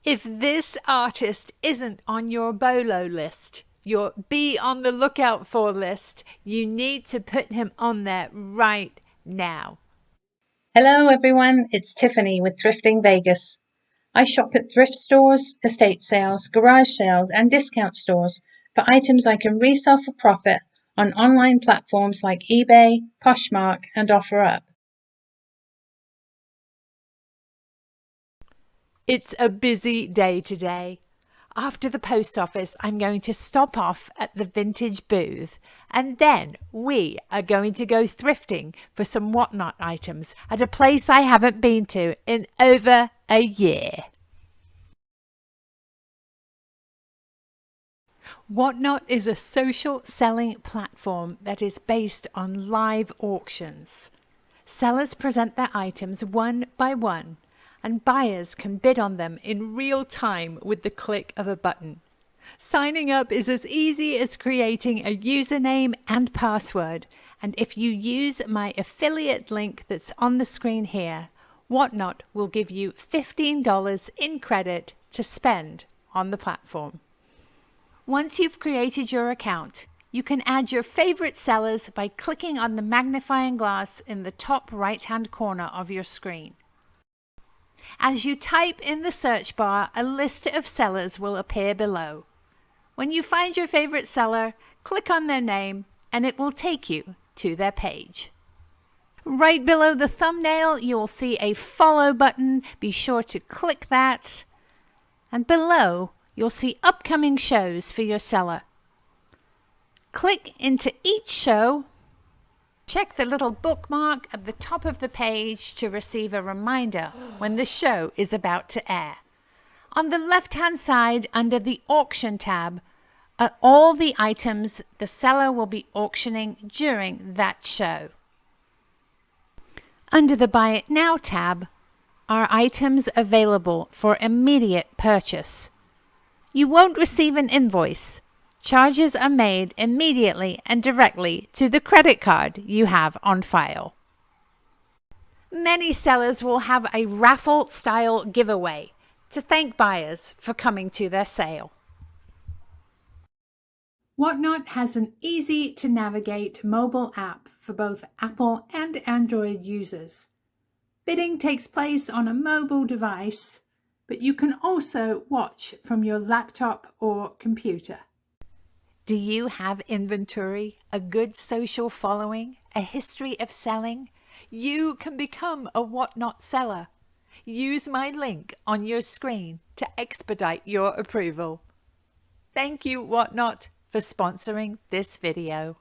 If this artist isn't on your BOLO list, your be on the lookout for list, you need to put him on there right now. Hello everyone, it's Tiffany with Thrifting Vegas. I shop at thrift stores, estate sales, garage sales and discount stores for items I can resell for profit on online platforms like eBay, Poshmark and OfferUp. It's a busy day today. After the post office, I'm going to stop off at the vintage booth, and then we are going to go thrifting for some whatnot items at a place I haven't been to in over a year. Whatnot is a social selling platform that is based on live auctions. Sellers present their items one by one, and buyers can bid on them in real time with the click of a button. Signing up is as easy as creating a username and password, and if you use my affiliate link that's on the screen here, Whatnot will give you $15 in credit to spend on the platform. Once you've created your account, you can add your favorite sellers by clicking on the magnifying glass in the top right-hand corner of your screen. As you type in the search bar, a list of sellers will appear below. When you find your favorite seller, click on their name and it will take you to their page. Right below the thumbnail, you'll see a follow button. Be sure to click that. And below, you'll see upcoming shows for your seller. Click into each show. Check the little bookmark at the top of the page to receive a reminder when the show is about to air. On the left-hand side, under the Auction tab, are all the items the seller will be auctioning during that show. Under the Buy It Now tab are items available for immediate purchase. You won't receive an invoice. Charges are made immediately and directly to the credit card you have on file. Many sellers will have a raffle-style giveaway to thank buyers for coming to their sale. Whatnot has an easy-to-navigate mobile app for both Apple and Android users. Bidding takes place on a mobile device, but you can also watch from your laptop or computer. Do you have inventory, a good social following, a history of selling? You can become a Whatnot seller. Use my link on your screen to expedite your approval. Thank you, Whatnot, for sponsoring this video.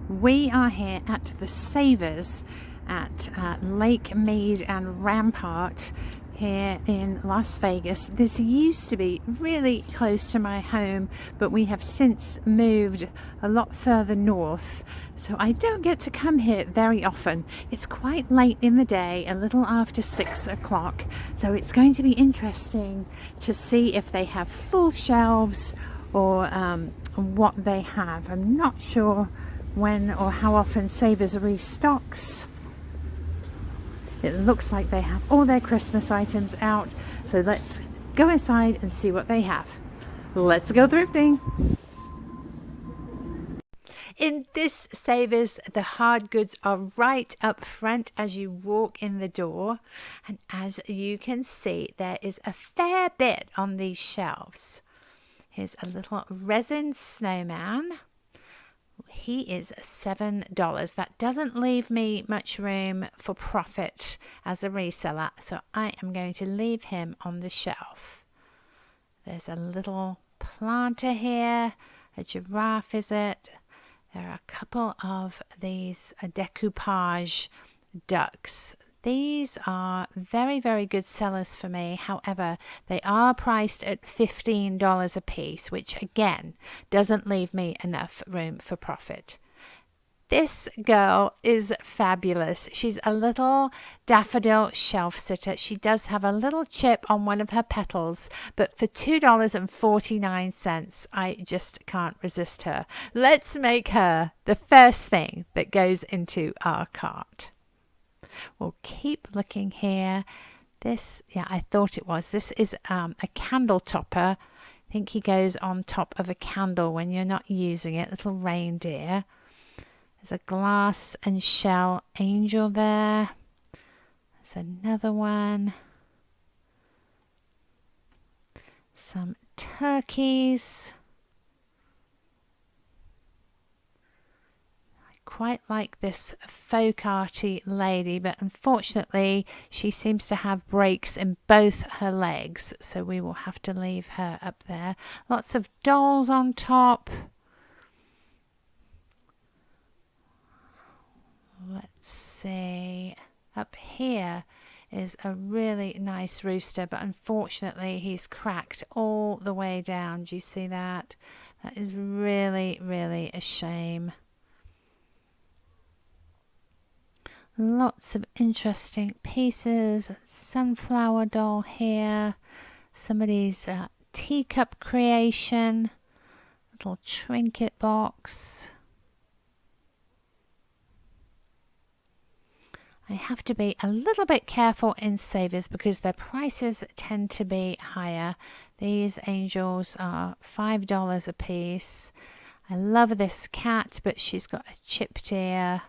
We are here at the SAVERS at Lake Mead and Rampart here in Las Vegas. This used to be really close to my home, but we have since moved a lot further north, so I don't get to come here very often. It's quite late in the day, a little after 6 o'clock, so it's going to be interesting to see if they have full shelves or what they have. I'm not sure when or how often SAVERS restocks. It looks like they have all their Christmas items out, so let's go inside and see what they have. Let's go thrifting! In this SAVERS, the hard goods are right up front as you walk in the door, and as you can see, there is a fair bit on these shelves. Here's a little resin snowman. He is $7. That doesn't leave me much room for profit as a reseller, so I am going to leave him on the shelf. There's a little planter here, a giraffe is it? There are a couple of these decoupage ducks. These are very, very good sellers for me. However, they are priced at $15 a piece, which again doesn't leave me enough room for profit. This girl is fabulous. She's a little daffodil shelf sitter. She does have a little chip on one of her petals, but for $2.49, I just can't resist her. Let's make her the first thing that goes into our cart. We'll keep looking here. This, yeah, I thought it was. This is a candle topper. I think he goes on top of a candle when you're not using it. Little reindeer. There's a glass and shell angel there. There's another one. Some turkeys. I quite like this folk arty lady, but unfortunately she seems to have breaks in both her legs, so we will have to leave her up there. Lots of dolls on top. Let's see, up here is a really nice rooster, but unfortunately he's cracked all the way down. Do you see that? That is really, really a shame. Lots of interesting pieces. Sunflower doll here. Somebody's teacup creation. Little trinket box. I have to be a little bit careful in Savers because their prices tend to be higher. These angels are $5 a piece. I love this cat, but she's got a chipped ear.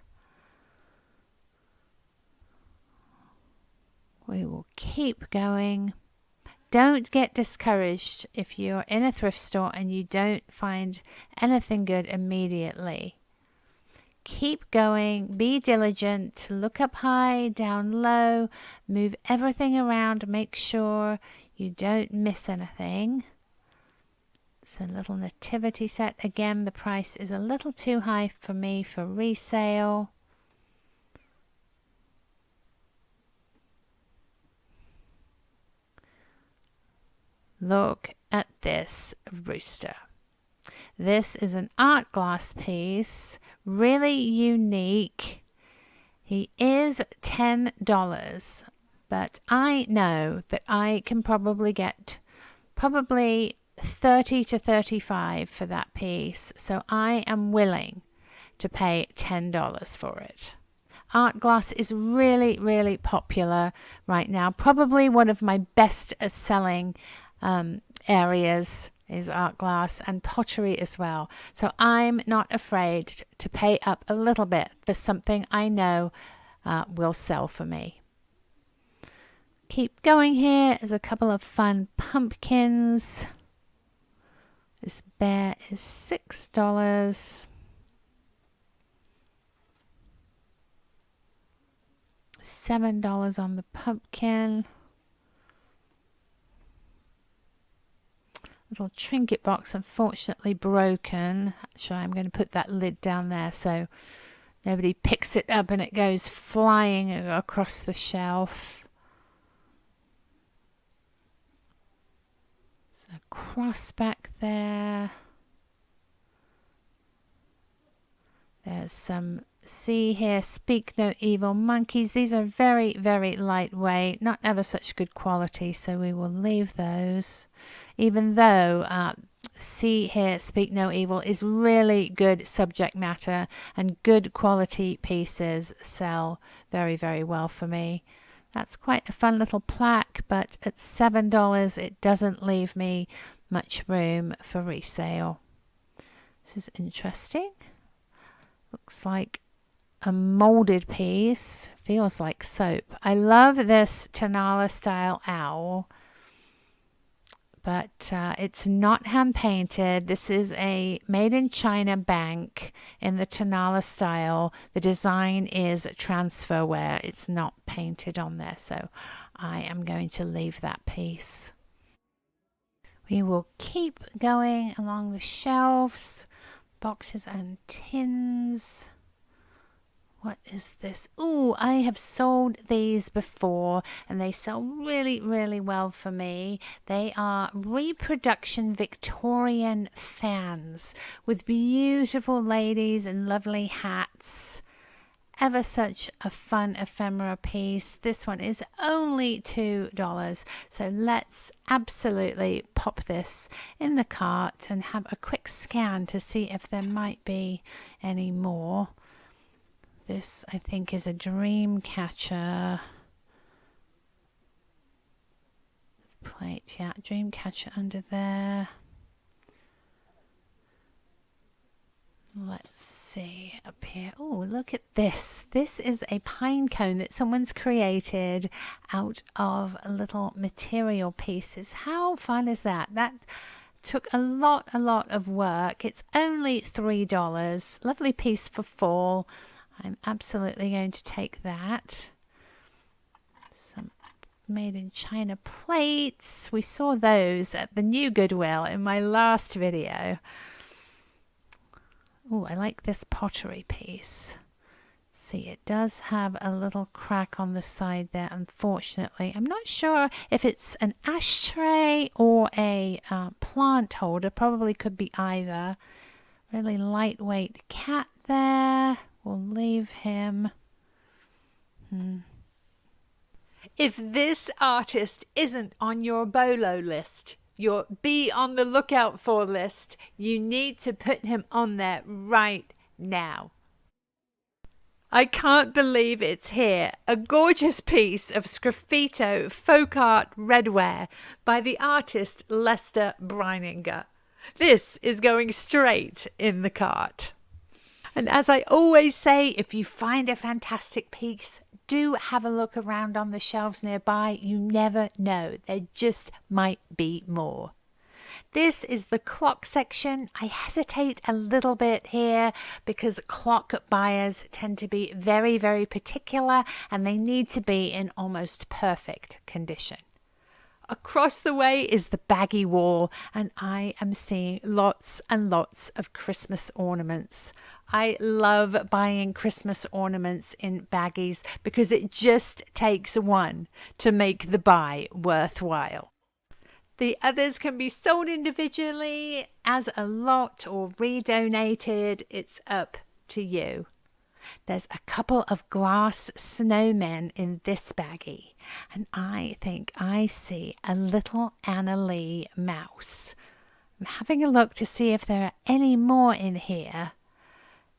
We will keep going. Don't get discouraged if you're in a thrift store and you don't find anything good immediately. Keep going, be diligent, look up high, down low, move everything around, make sure you don't miss anything. It's a little nativity set. Again, the price is a little too high for me for resale. Look at this rooster. This is an art glass piece, really unique. He is $10, but I know that I can probably get $30 to $35 for that piece, so I am willing to pay $10 for it. Art glass is really, really popular right now. Probably one of my best selling areas is art glass and pottery as well. So I'm not afraid to pay up a little bit for something I know will sell for me. Keep going here. There's a couple of fun pumpkins. This bear is $6. $7 on the pumpkin. Little trinket box, unfortunately broken. Actually, I'm going to put that lid down there so nobody picks it up and it goes flying across the shelf. There's a cross back there. There's some, see here, Speak No Evil monkeys. These are very, very lightweight, not ever such good quality, so we will leave those. Even though See Here, Speak No Evil is really good subject matter and good quality pieces sell very, very well for me. That's quite a fun little plaque, but at $7 it doesn't leave me much room for resale. This is interesting. Looks like a molded piece. Feels like soap. I love this Tanala style owl, but it's not hand painted. This is a made in China bank in the Tanala style. The design is transferware. It's not painted on there, so I am going to leave that piece. We will keep going along the shelves. Boxes and tins. What is this? Ooh, I have sold these before and they sell really, really well for me. They are reproduction Victorian fans with beautiful ladies and lovely hats. Ever such a fun ephemera piece. This one is only $2. So let's absolutely pop this in the cart and have a quick scan to see if there might be any more. This, I think, is a dream catcher plate. Yeah, dream catcher under there. Let's see up here. Oh, look at this. This is a pine cone that someone's created out of little material pieces. How fun is that? That took a lot of work. It's only $3. Lovely piece for fall. I'm absolutely going to take that. Some made in China plates. We saw those at the new Goodwill in my last video. Oh, I like this pottery piece. See, it does have a little crack on the side there, unfortunately. I'm not sure if it's an ashtray or a plant holder. Probably could be either. Really lightweight cat there. We'll leave him. If this artist isn't on your BOLO list, your be on the lookout for list, you need to put him on there right now. I can't believe it's here. A gorgeous piece of sgraffito folk art redware by the artist Lester Brininger. This is going straight in the cart. And as I always say, if you find a fantastic piece, do have a look around on the shelves nearby. You never know. There just might be more. This is the clock section. I hesitate a little bit here because clock buyers tend to be very, very particular and they need to be in almost perfect condition. Across the way is the baggie wall, and I am seeing lots and lots of Christmas ornaments. I love buying Christmas ornaments in baggies because it just takes one to make the buy worthwhile. The others can be sold individually as a lot or redonated. It's up to you. There's a couple of glass snowmen in this baggie, and I think I see a little Anna Lee mouse. I'm having a look to see if there are any more in here.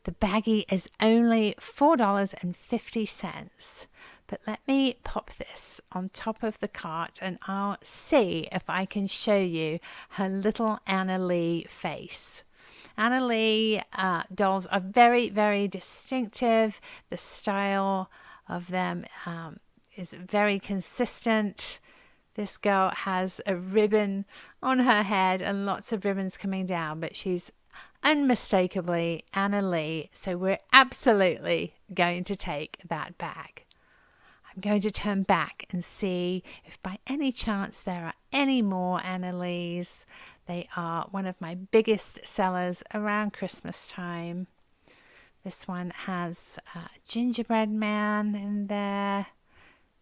The baggie is only $4.50, but let me pop this on top of the cart and I'll see if I can show you her little Anna Lee face. Anna Lee dolls are very, very distinctive. The style of them is very consistent. This girl has a ribbon on her head and lots of ribbons coming down, but she's unmistakably Anna Lee, so we're absolutely going to take that bag. I'm going to turn back and see if by any chance there are any more Anna Lees. They are one of my biggest sellers around Christmas time. This one has a gingerbread man in there,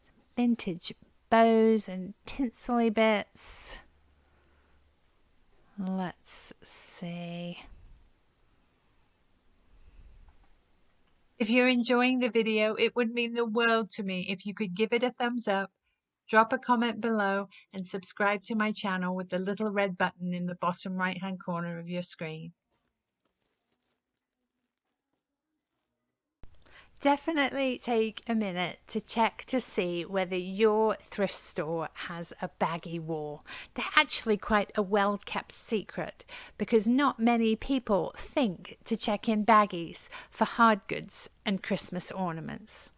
some vintage bows and tinsely bits. Let's see. If you're enjoying the video, it would mean the world to me if you could give it a thumbs up, drop a comment below, and subscribe to my channel with the little red button in the bottom right-hand corner of your screen. Definitely take a minute to check to see whether your thrift store has a baggie wall. They're actually quite a well-kept secret because not many people think to check in baggies for hard goods and Christmas ornaments.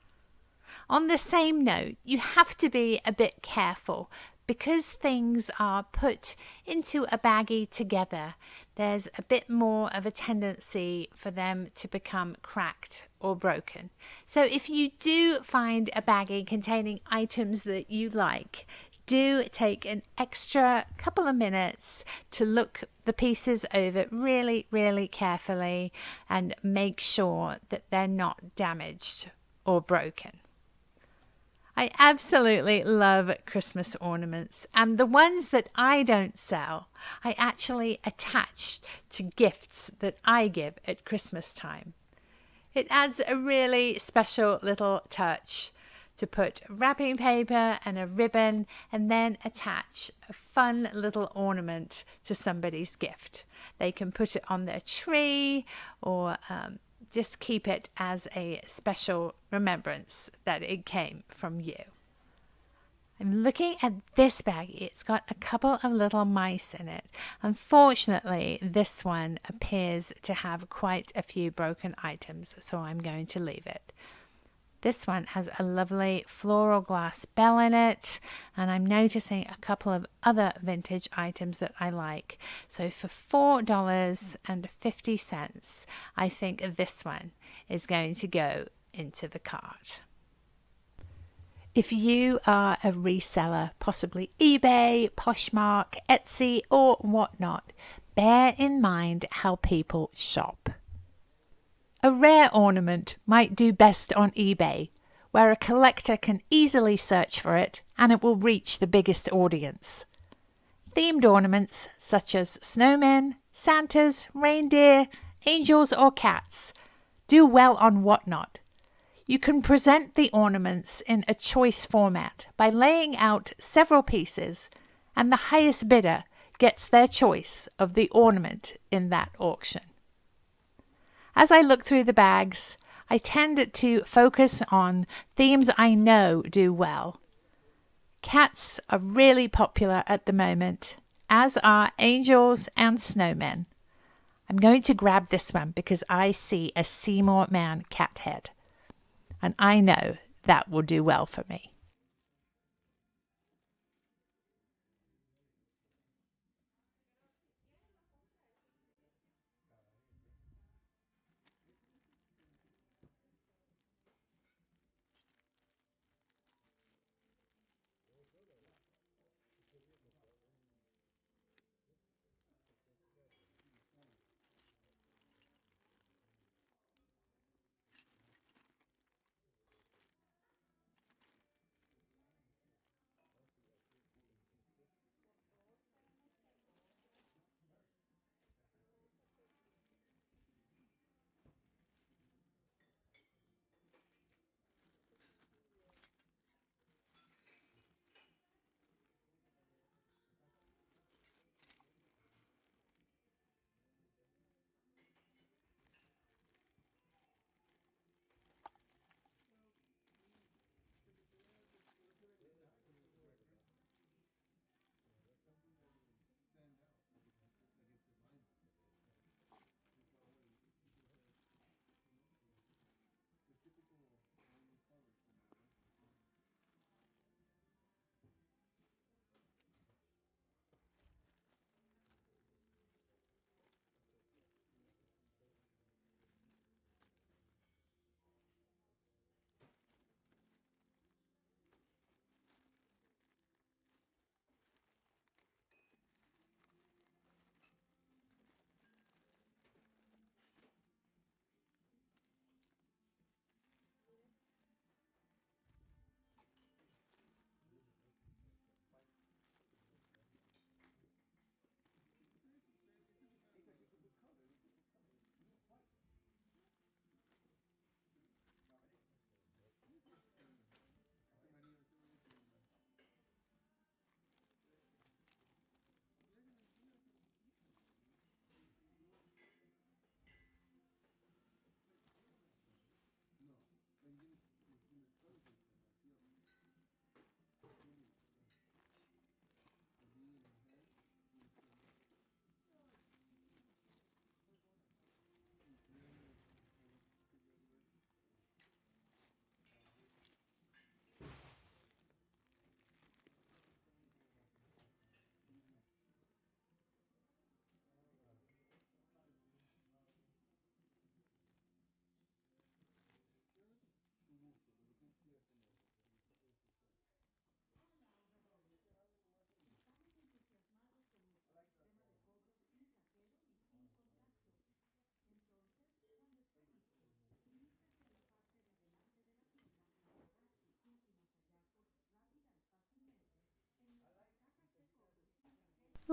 On the same note, you have to be a bit careful because things are put into a baggie together. There's a bit more of a tendency for them to become cracked or broken. So if you do find a baggie containing items that you like, do take an extra couple of minutes to look the pieces over really, really carefully and make sure that they're not damaged or broken. I absolutely love Christmas ornaments, and the ones that I don't sell, I actually attach to gifts that I give at Christmas time. It adds a really special little touch to put wrapping paper and a ribbon and then attach a fun little ornament to somebody's gift. They can put it on their tree or just keep it as a special remembrance that it came from you. I'm looking at this baggie. It's got a couple of little mice in it. Unfortunately, this one appears to have quite a few broken items, so I'm going to leave it. This one has a lovely floral glass bell in it, and I'm noticing a couple of other vintage items that I like. So for $4.50, I think this one is going to go into the cart. If you are a reseller, possibly eBay, Poshmark, Etsy, or whatnot, bear in mind how people shop. A rare ornament might do best on eBay, where a collector can easily search for it and it will reach the biggest audience. Themed ornaments such as snowmen, Santas, reindeer, angels, or cats do well on whatnot. You can present the ornaments in a choice format by laying out several pieces, and the highest bidder gets their choice of the ornament in that auction. As I look through the bags, I tend to focus on themes I know do well. Cats are really popular at the moment, as are angels and snowmen. I'm going to grab this one because I see a Seymour Man cat head, and I know that will do well for me.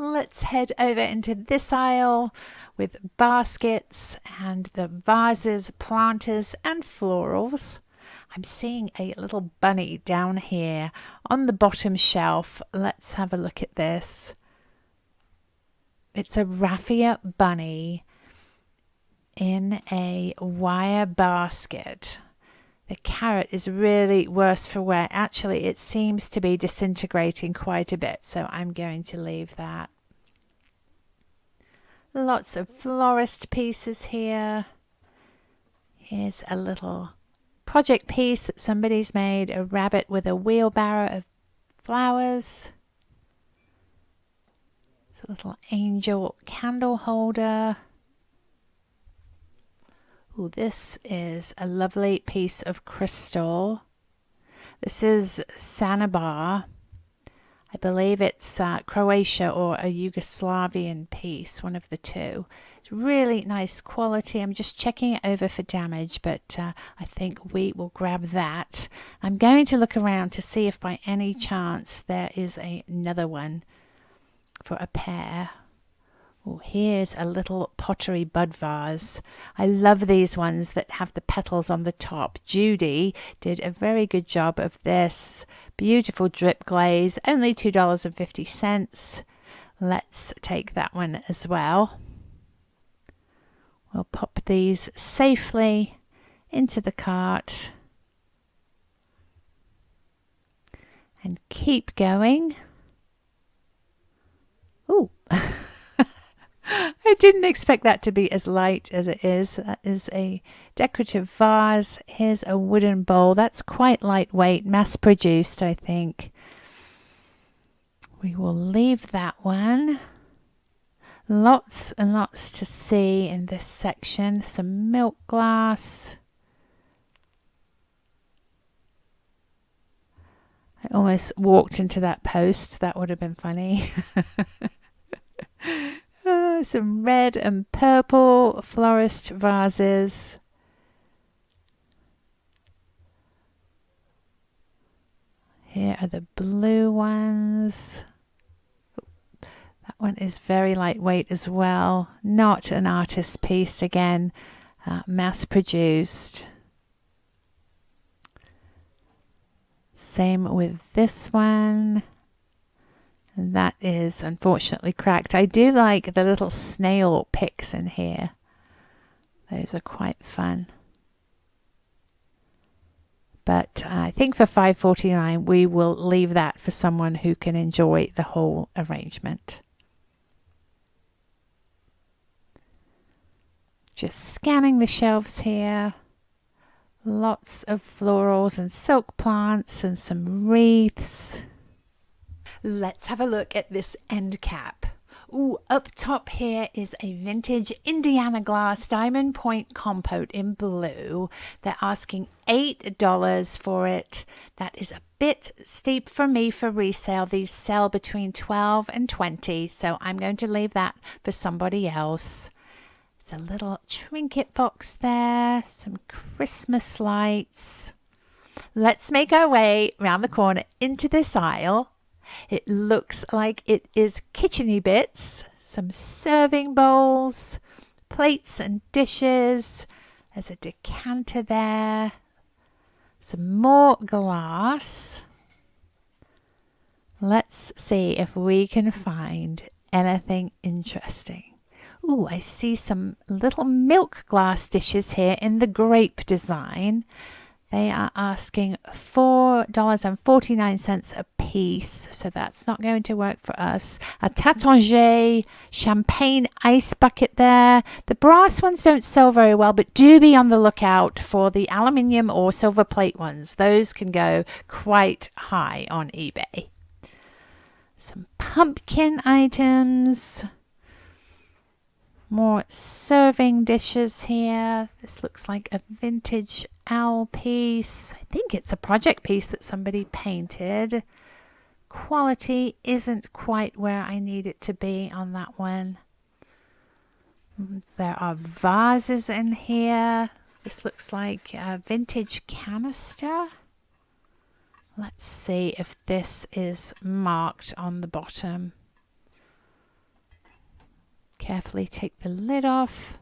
Let's head over into this aisle with baskets and the vases, planters and florals. I'm seeing a little bunny down here on the bottom shelf. Let's have a look at this. It's a raffia bunny in a wire basket. The carrot is really worse for wear. Actually, it seems to be disintegrating quite a bit, so I'm going to leave that. Lots of florist pieces here. Here's a little project piece that somebody's made, a rabbit with a wheelbarrow of flowers. It's a little angel candle holder. Oh, this is a lovely piece of Krystle. This is Sanabar. I believe it's Croatia or a Yugoslavian piece, one of the two. It's really nice quality. I'm just checking it over for damage, but I think we will grab that. I'm going to look around to see if by any chance there is another one for a pair. Oh, here's a little pottery bud vase. I love these ones that have the petals on the top. Judy did a very good job of this. Beautiful drip glaze, only $2.50. Let's take that one as well. We'll pop these safely into the cart and keep going. Oh, I didn't expect that to be as light as it is. That is a decorative vase. Here's a wooden bowl. That's quite lightweight, mass produced, I think. We will leave that one. Lots and lots to see in this section. Some milk glass. I almost walked into that post. That would have been funny. Some red and purple florist vases. Here are the blue ones. That one is very lightweight as well. Not an artist piece again, mass produced. Same with this one. That is unfortunately cracked. I do like the little snail picks in here. Those are quite fun. But I think for $5.49 we will leave that for someone who can enjoy the whole arrangement. Just scanning the shelves here. Lots of florals and silk plants and some wreaths. Let's have a look at this end cap. Ooh, up top here is a vintage Indiana glass diamond point compote in blue. They're asking $8 for it. That is a bit steep for me for resale. These sell between $12 and $20, so I'm going to leave that for somebody else. There's a little trinket box there, some Christmas lights. Let's make our way around the corner into this aisle. It looks like it is kitcheny bits, some serving bowls, plates and dishes. There's a decanter there, some more glass. Let's see if we can find anything interesting. Ooh, I see some little milk glass dishes here in the grape design. They are asking $4.49 a piece, so that's not going to work for us. A Tatangier champagne ice bucket there. The brass ones don't sell very well, but do be on the lookout for the aluminium or silver plate ones. Those can go quite high on eBay. Some pumpkin items. More serving dishes here. This looks like a vintage owl piece. I think it's a project piece that somebody painted. Quality isn't quite where I need it to be on that one. There are vases in here. This looks like a vintage canister. Let's see if this is marked on the bottom. Carefully take the lid off.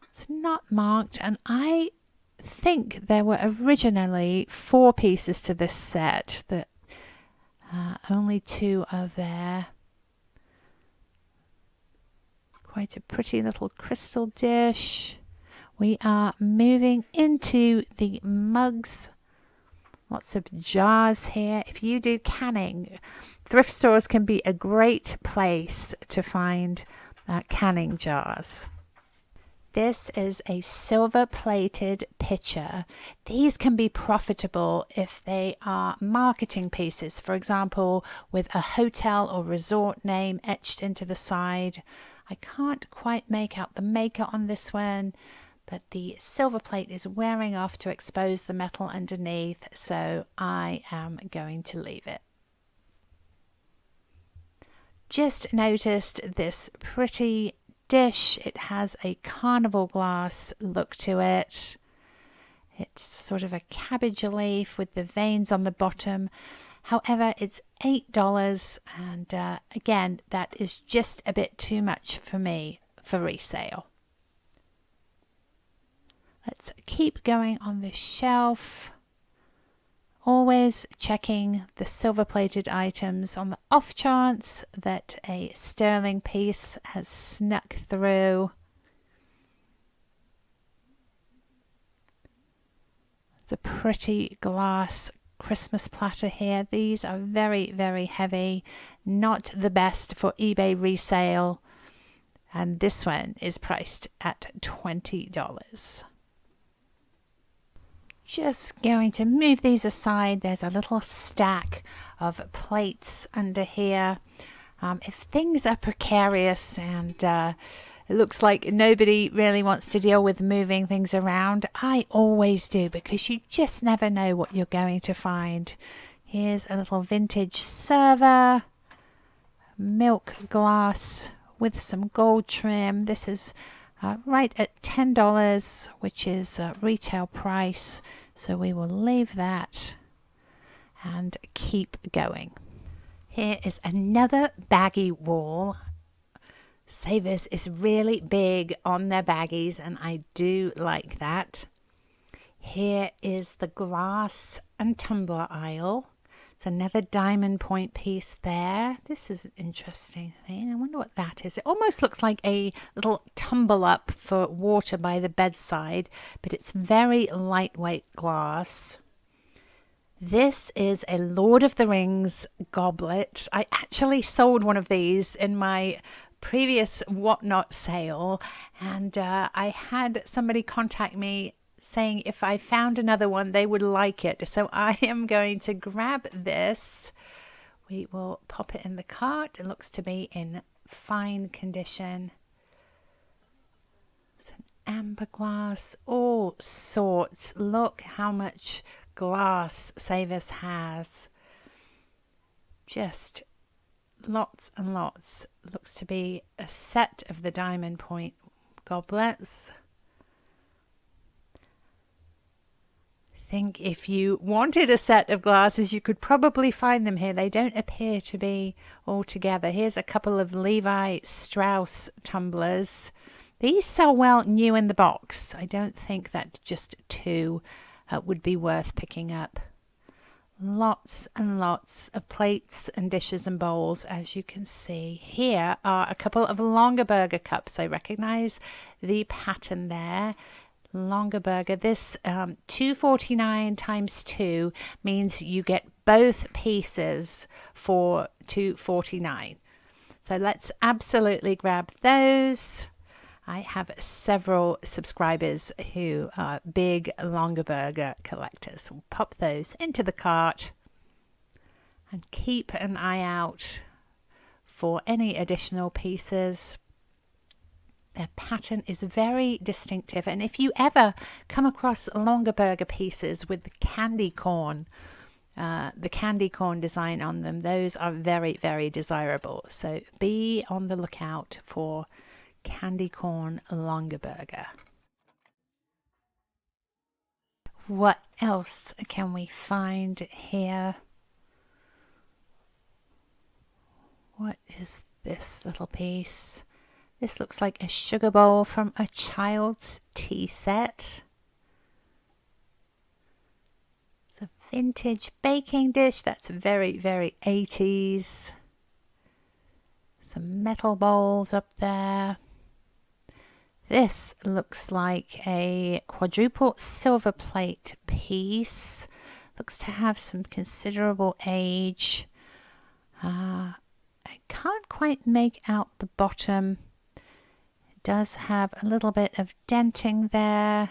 It's not marked, and I think there were originally 4 pieces to this set. That only 2 are there. Quite a pretty little crystal dish. We are moving into the mugs. Lots of jars here. If you do canning, thrift stores can be a great place to find canning jars. This is a silver-plated pitcher. These can be profitable if they are marketing pieces, for example, with a hotel or resort name etched into the side. I can't quite make out the maker on this one, but the silver plate is wearing off to expose the metal underneath, so I am going to leave it. Just noticed this pretty dish. It has a carnival glass look to it. It's sort of a cabbage leaf with the veins on the bottom. However, it's $8, and again, that is just a bit too much for me for resale. Let's keep going on the shelf. Always checking the silver-plated items on the off chance that a sterling piece has snuck through. It's a pretty glass Christmas platter here. These are very, very heavy. Not the best for eBay resale. And this one is priced at $20. Just going to move these aside. There's a little stack of plates under here. If things are precarious and it looks like nobody really wants to deal with moving things around, I always do, because you just never know what you're going to find. Here's a little vintage server, milk glass with some gold trim. This is right at $10, which is retail price. So we will leave that and keep going. Here is another baggie wall. Savers is really big on their baggies, and I do like that. Here is the glass and tumbler aisle. It's another diamond point piece there. This is an interesting thing. I wonder what that is. It almost looks like a little tumble up for water by the bedside, but it's very lightweight glass. This is a Lord of the Rings goblet. I actually sold one of these in my previous Whatnot sale, and I had somebody contact me saying if I found another one they would like it, so I am going to grab this. We will pop it in the cart. It looks to be in fine condition. It's an amber glass, all sorts. Look how much glass Savers has. Just lots and lots. Looks to be a set of the diamond point goblets. I think if you wanted a set of glasses, you could probably find them here. They don't appear to be all together. Here's a couple of Levi Strauss tumblers. These sell well new in the box. I don't think that just 2 would be worth picking up. Lots and lots of plates and dishes and bowls, as you can see. Here are a couple of Longaberger cups. I recognize the pattern there. Longaberger. This $2.49 times 2 means you get both pieces for $2.49. So let's absolutely grab those. I have several subscribers who are big Longaberger collectors. We'll pop those into the cart and keep an eye out for any additional pieces. Their pattern is very distinctive, and if you ever come across Longaberger pieces with the candy corn design on them, those are very, very desirable. So be on the lookout for candy corn Longaberger. What else can we find here? What is this little piece? This looks like a sugar bowl from a child's tea set. It's a vintage baking dish. That's very, very 80s. Some metal bowls up there. This looks like a quadruple silver plate piece. Looks to have some considerable age. I can't quite make out the bottom. It does have a little bit of denting there.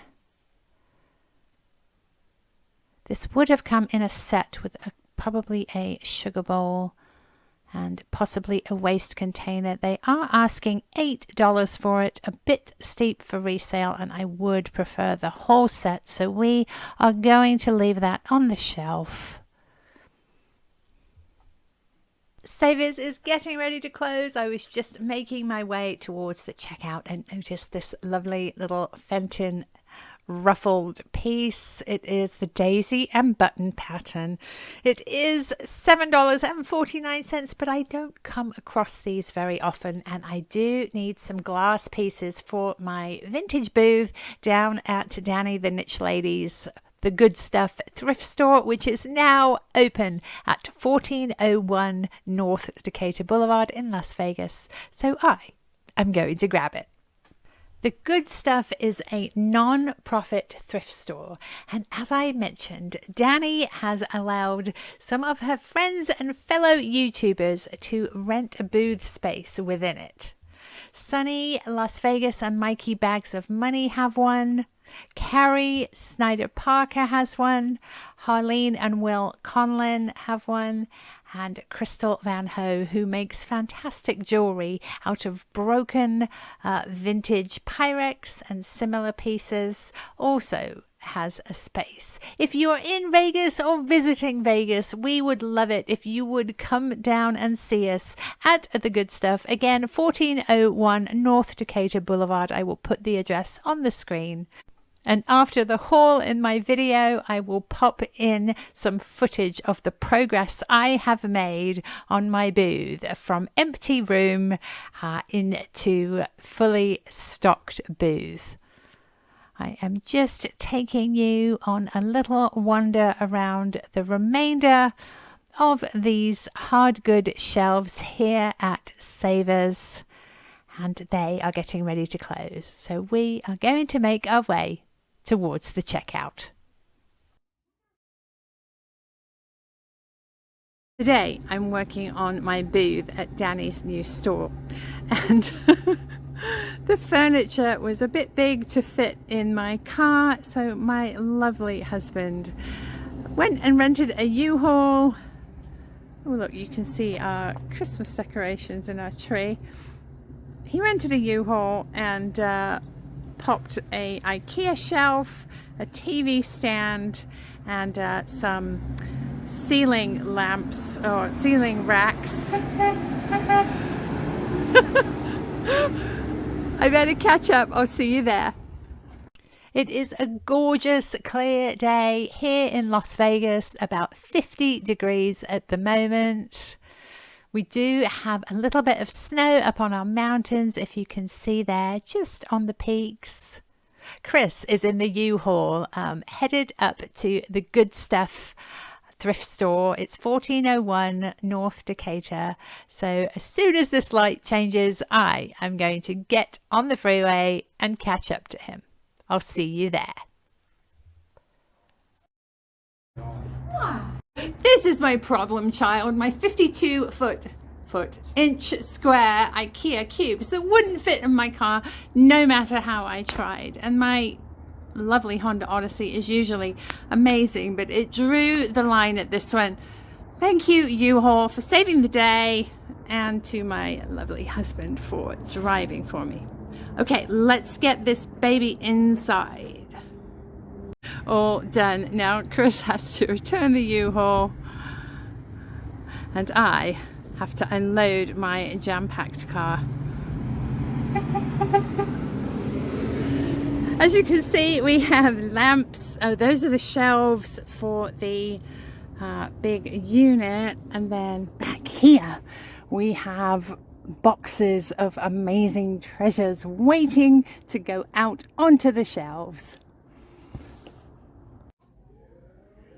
This would have come in a set with probably a sugar bowl and possibly a waste container. They are asking $8 for it, a bit steep for resale, and I would prefer the whole set, so we are going to leave that on the shelf. Savers is getting ready to close. I was just making my way towards the checkout and noticed this lovely little Fenton ruffled piece. It is the daisy and button pattern. It is $7.49, but I don't come across these very often, and I do need some glass pieces for my vintage booth down at Danny the Niche Lady's The Good Stuff thrift store, which is now open at 1401 North Decatur Boulevard in Las Vegas. So I am going to grab it. The Good Stuff is a non-profit thrift store, and as I mentioned, Danny has allowed some of her friends and fellow YouTubers to rent a booth space within it. Sonny Las Vegas and Mikey Bags of Money have one. Carrie Snyder Parker has one. Harleen and Will Conlon have one. And Krystle Van Hogh, who makes fantastic jewelry out of broken vintage Pyrex and similar pieces, also has a space. If you're in Vegas or visiting Vegas, we would love it if you would come down and see us at The Good Stuff. Again, 1401 North Decatur Boulevard. I will put the address on the screen. And after the haul in my video, I will pop in some footage of the progress I have made on my booth from empty room into fully stocked booth. I am just taking you on a little wander around the remainder of these hard good shelves here at SAVERS, and they are getting ready to close. So we are going to make our way towards the checkout. Today I'm working on my booth at Danny's new store, and the furniture was a bit big to fit in my car, so my lovely husband went and rented a U-Haul. Oh look, you can see our Christmas decorations in our tree. He rented a U-Haul and popped a IKEA shelf, a TV stand, and some ceiling lamps or ceiling racks. I better catch up. I'll see you there. It is a gorgeous clear day here in Las Vegas, about 50 degrees at the moment. We do have a little bit of snow up on our mountains, if you can see there, just on the peaks. Chris is in the U-Haul, headed up to the Good Stuff thrift store. It's 1401 North Decatur. So as soon as this light changes, I am going to get on the freeway and catch up to him. I'll see you there. This is my problem child, my 52 inch square IKEA cubes that wouldn't fit in my car no matter how I tried. And my lovely Honda Odyssey is usually amazing, but it drew the line at this one. Thank you, U-Haul, for saving the day, and to my lovely husband for driving for me. Okay, let's get this baby inside. All done. Now Chris has to return the U-Haul, and I have to unload my jam-packed car. As you can see, we have lamps. Oh, those are the shelves for the big unit, and then back here we have boxes of amazing treasures waiting to go out onto the shelves.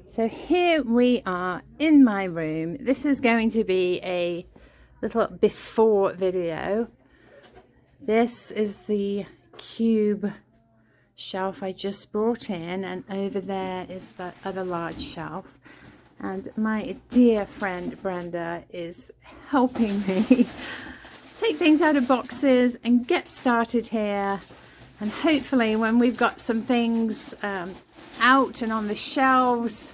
So here we are in my room. This is going to be a little before video. This is the cube shelf I just brought in, and over there is the other large shelf. And my dear friend Brenda is helping me take things out of boxes and get started here. And hopefully when we've got some things out and on the shelves,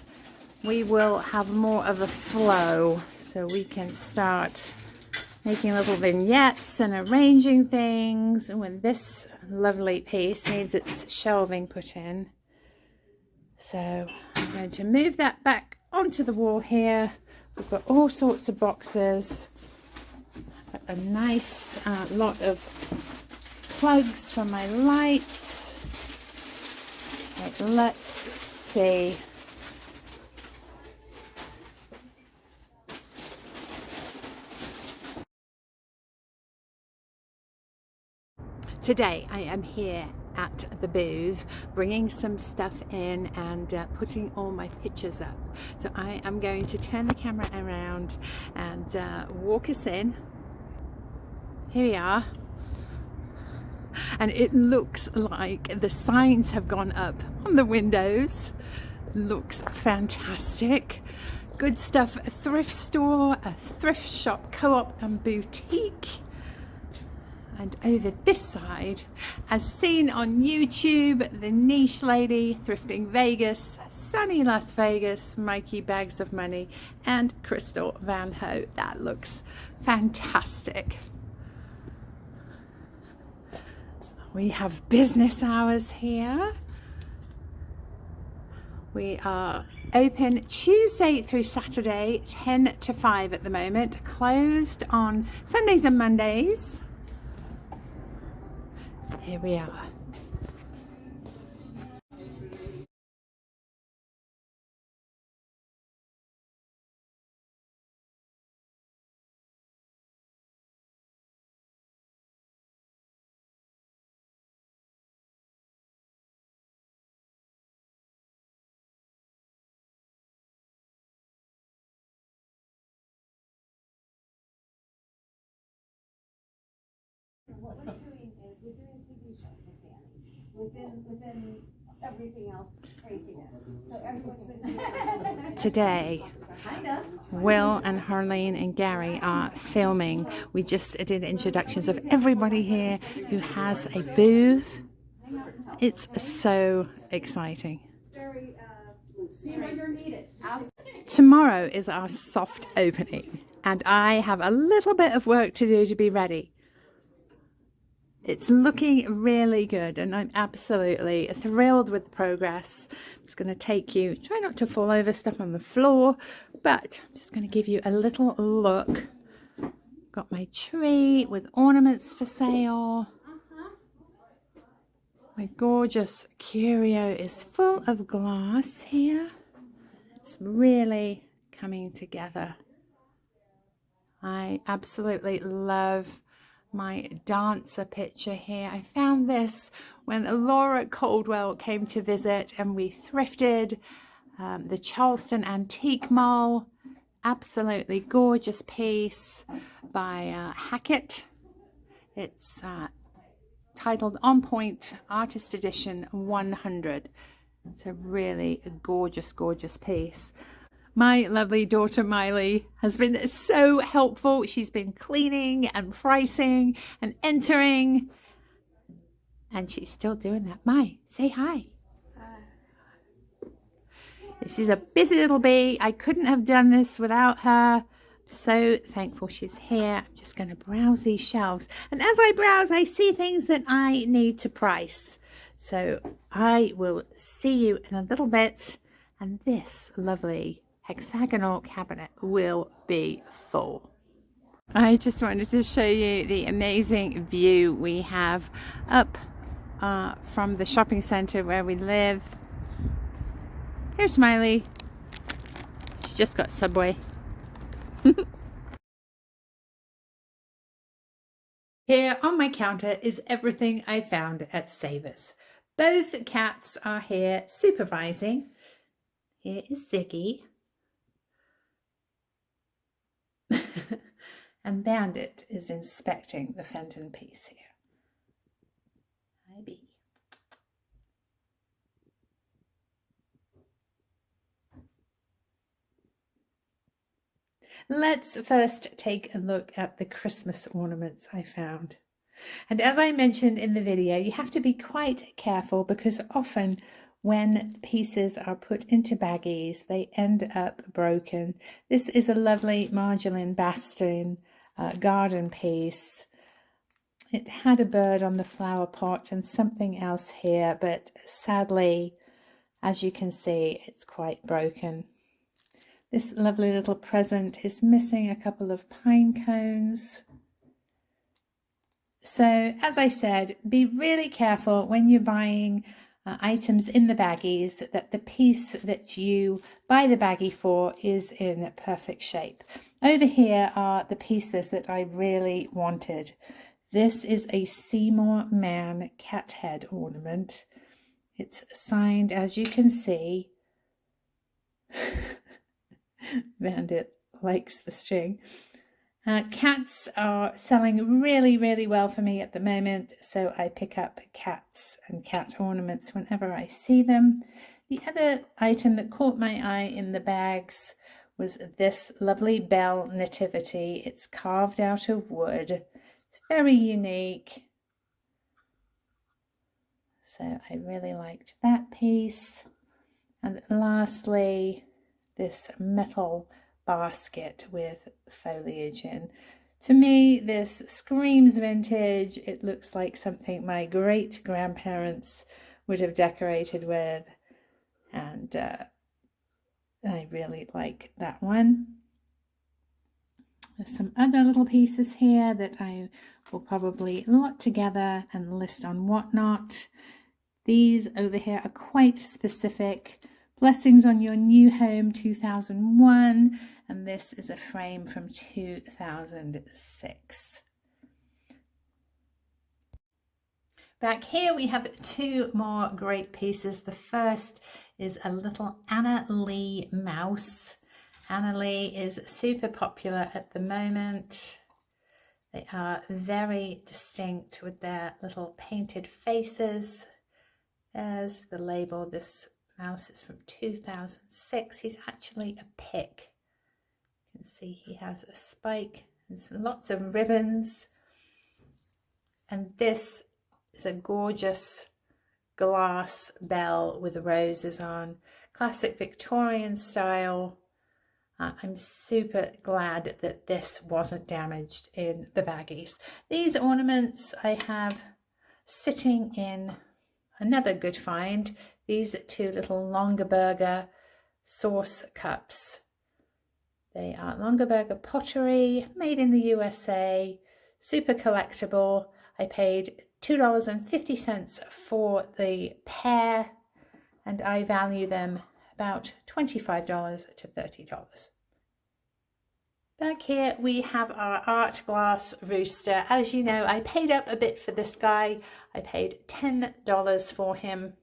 we will have more of a flow, so we can start making little vignettes and arranging things. And when this lovely piece needs its shelving put in, so I'm going to move that back onto the wall here. We've got all sorts of boxes, a nice lot of plugs for my lights. Right, let's see. Today I am here at the booth bringing some stuff in and putting all my pictures up. So I am going to turn the camera around and walk us in. Here we are. And it looks like the signs have gone up on the windows. Looks fantastic. Good Stuff thrift store, a thrift shop, co-op and boutique. And over this side, as seen on YouTube, the niche lady, Thrifting Vegas, Sonny Las Vegas, Mikey Bags of Money, and Krystle Van Hogh. That looks fantastic. We have business hours here. We are open Tuesday through Saturday, 10 to 5 at the moment, closed on Sundays and Mondays. Here we are. What we're doing is we're doing TV show with Danny within everything else craziness. So everyone's been doing Today, Will and Harleen and Gary are filming. We just did introductions of everybody here who has a booth. It's so exciting. Tomorrow is our soft opening, and I have a little bit of work to do to be ready. It's looking really good, and I'm absolutely thrilled with the progress. It's going to take you, try not to fall over stuff on the floor, but I'm just going to give you a little look. Got my tree with ornaments for sale. My gorgeous curio is full of glass here. It's really coming together. I absolutely love my dancer picture here. I found this when Laura Caldwell came to visit, and we thrifted the Charleston Antique Mall. Absolutely gorgeous piece by Hackett. It's titled On Point Artist Edition 100. It's a really gorgeous, gorgeous piece. My lovely daughter Miley has been so helpful. She's been cleaning and pricing and entering. And she's still doing that. Mai, say hi. She's a busy little bee. I couldn't have done this without her. So thankful she's here. I'm just going to browse these shelves. And as I browse, I see things that I need to price. So I will see you in a little bit. And this lovely hexagonal cabinet will be full. I just wanted to show you the amazing view we have up from the shopping center where we live. Here's Smiley. She just got Subway. Here on my counter is everything I found at Savers. Both cats are here supervising. Here is Ziggy. And Bandit is inspecting the Fenton piece here. Hi, B. Let's first take a look at the Christmas ornaments I found. And as I mentioned in the video, you have to be quite careful because often when pieces are put into baggies, they end up broken. This is a lovely Marjolaine Bastoun garden piece. It had a bird on the flower pot and something else here, but sadly, as you can see, it's quite broken. This lovely little present is missing a couple of pine cones. So, as I said, be really careful when you're buying items in the baggies that the piece that you buy the baggie for is in perfect shape. Over here are the pieces that I really wanted. This is a Seymour Man cat head ornament. It's signed, as you can see. Bandit likes the string. Cats are selling really, really well for me at the moment, so I pick up cats and cat ornaments whenever I see them. The other item that caught my eye in the bags was this lovely bell nativity. It's carved out of wood. It's very unique. So I really liked that piece. And lastly, this metal basket with foliage in. To me, this screams vintage. It looks like something my great-grandparents would have decorated with, and I really like that one. There's some other little pieces here that I will probably lot together and list on Whatnot. These over here are quite specific. Blessings on Your New Home 2001, and this is a frame from 2006. Back here we have two more great pieces. The first is a little Anna Lee mouse. Anna Lee is super popular at the moment. They are very distinct with their little painted faces. There's the label. This mouse is from 2006. He's actually a pick. You can see he has a spike. There's lots of ribbons. And this is a gorgeous glass bell with roses on. Classic Victorian style. I'm super glad that this wasn't damaged in the baggies. These ornaments I have sitting in another good find. These are two little Longaberger sauce cups. They are Longaberger Pottery, made in the USA, super collectible. I paid $2.50 for the pair, and I value them about $25 to $30. Back here we have our art glass rooster. As you know, I paid up a bit for this guy. I paid $10 for him,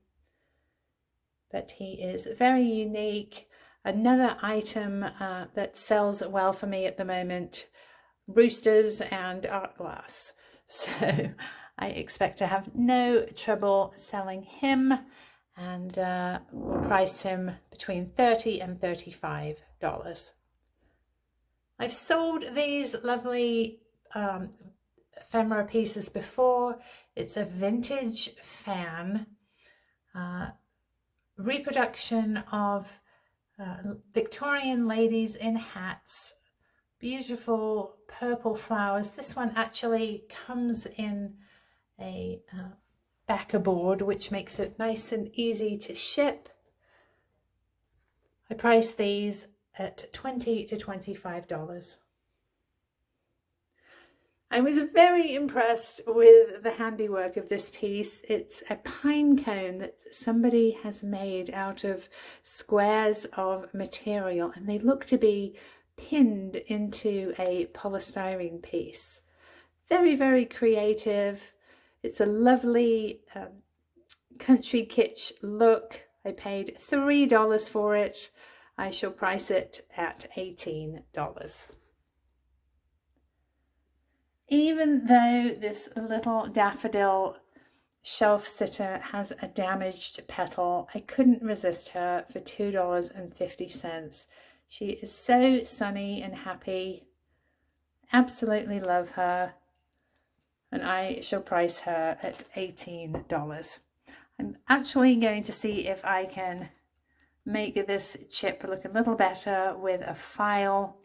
but he is very unique. Another item that sells well for me at the moment, roosters and art glass. So I expect to have no trouble selling him, and we'll price him between $30 and $35. I've sold these lovely ephemera pieces before. It's a vintage fan, reproduction of Victorian ladies in hats, beautiful purple flowers. This one actually comes in a backer board, which makes it nice and easy to ship. I priced these at $20 to $25. I was very impressed with the handiwork of this piece. It's a pine cone that somebody has made out of squares of material, and they look to be pinned into a polystyrene piece. very, very creative. It's a lovely country kitsch look. I paid $3 for it. I shall price it at $18. Even though this little daffodil shelf sitter has a damaged petal, I couldn't resist her for $2.50. She is so sunny and happy. Absolutely love her. And I shall price her at $18. I'm actually going to see if I can make this chip look a little better with a file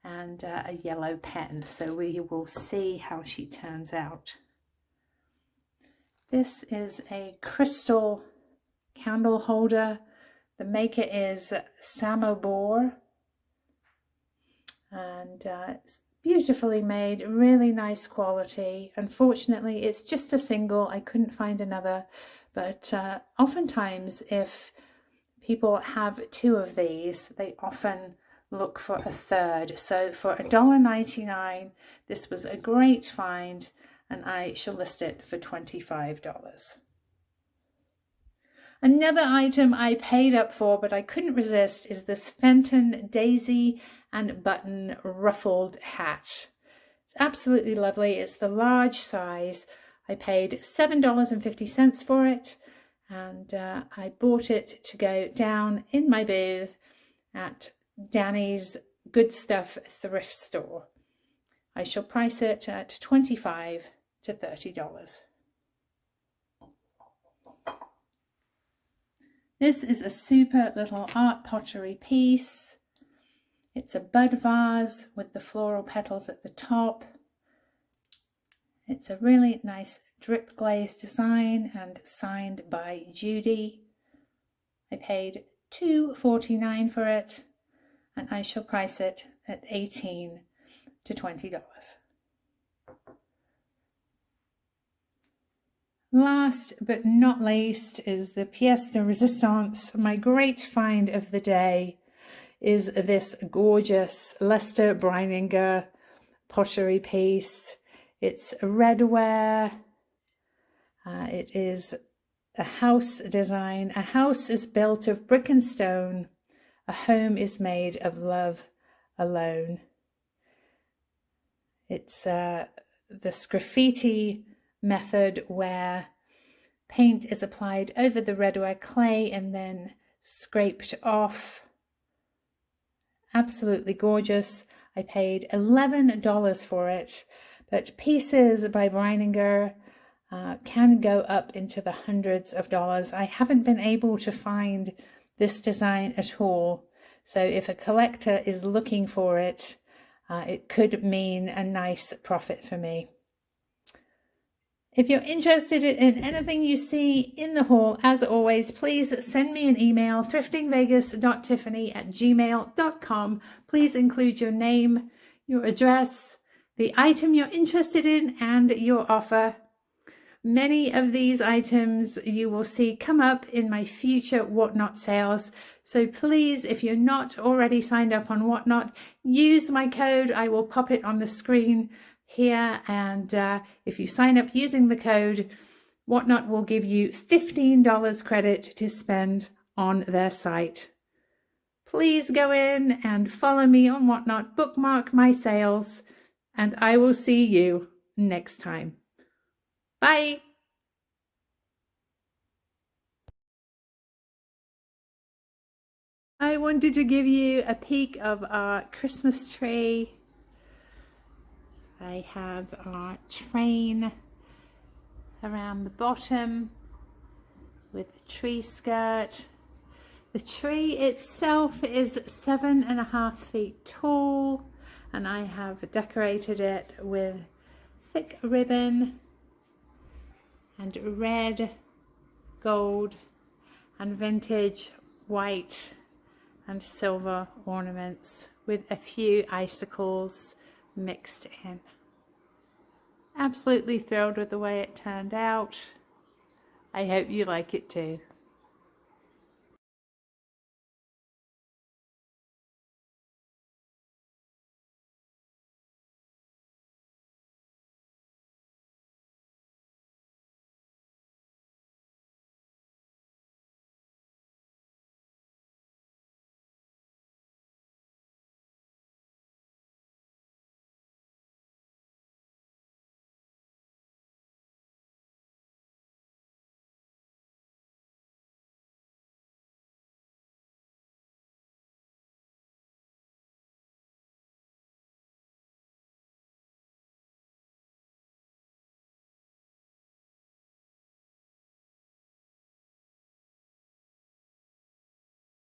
and a yellow pen, so we will see how she turns out. This is a Krystle candle holder. The maker is SAVERS, and it's beautifully made, really nice quality. Unfortunately, it's just a single. I couldn't find another, but oftentimes if people have two of these, they often look for a third. So for $1.99, this was a great find, and I shall list it for $25. Another item I paid up for, but I couldn't resist, is this Fenton daisy and button ruffled hat. It's absolutely lovely. It's the large size. I paid $7.50 for it, and I bought it to go down in my booth at Danny's Good Stuff thrift store. I shall price it at $25 to $30. This is a super little art pottery piece. It's a bud vase with the floral petals at the top. It's a really nice drip glaze design and signed by Judy. I paid $2.49 for it, and I shall price it at $18 to $20. Last but not least is the pièce de résistance. My great find of the day is this gorgeous Lester Brininger pottery piece. It's redware. It is a house design. A house is built of brick and stone. A home is made of love alone. It's the graffiti method where paint is applied over the redware clay and then scraped off. Absolutely gorgeous. I paid $11 for it, but pieces by Brininger can go up into the hundreds of dollars. I haven't been able to find this design at all, so if a collector is looking for it, it could mean a nice profit for me. If you're interested in anything you see in the haul, as always, please send me an email, thriftingvegas.tiffany@gmail.com. Please include your name, your address, the item you're interested in, and your offer. Many of these items you will see come up in my future Whatnot sales. So please, if you're not already signed up on Whatnot, use my code. I will pop it on the screen here, and if you sign up using the code, Whatnot will give you $15 credit to spend on their site. Please go in and follow me on Whatnot, bookmark my sales, and I will see you next time. Bye. I wanted to give you a peek of our Christmas tree. I have our train around the bottom with the tree skirt. The tree itself is 7.5 feet tall, and I have decorated it with thick ribbon and red, gold, and vintage white and silver ornaments with a few icicles mixed in. Absolutely thrilled with the way it turned out. I hope you like it too.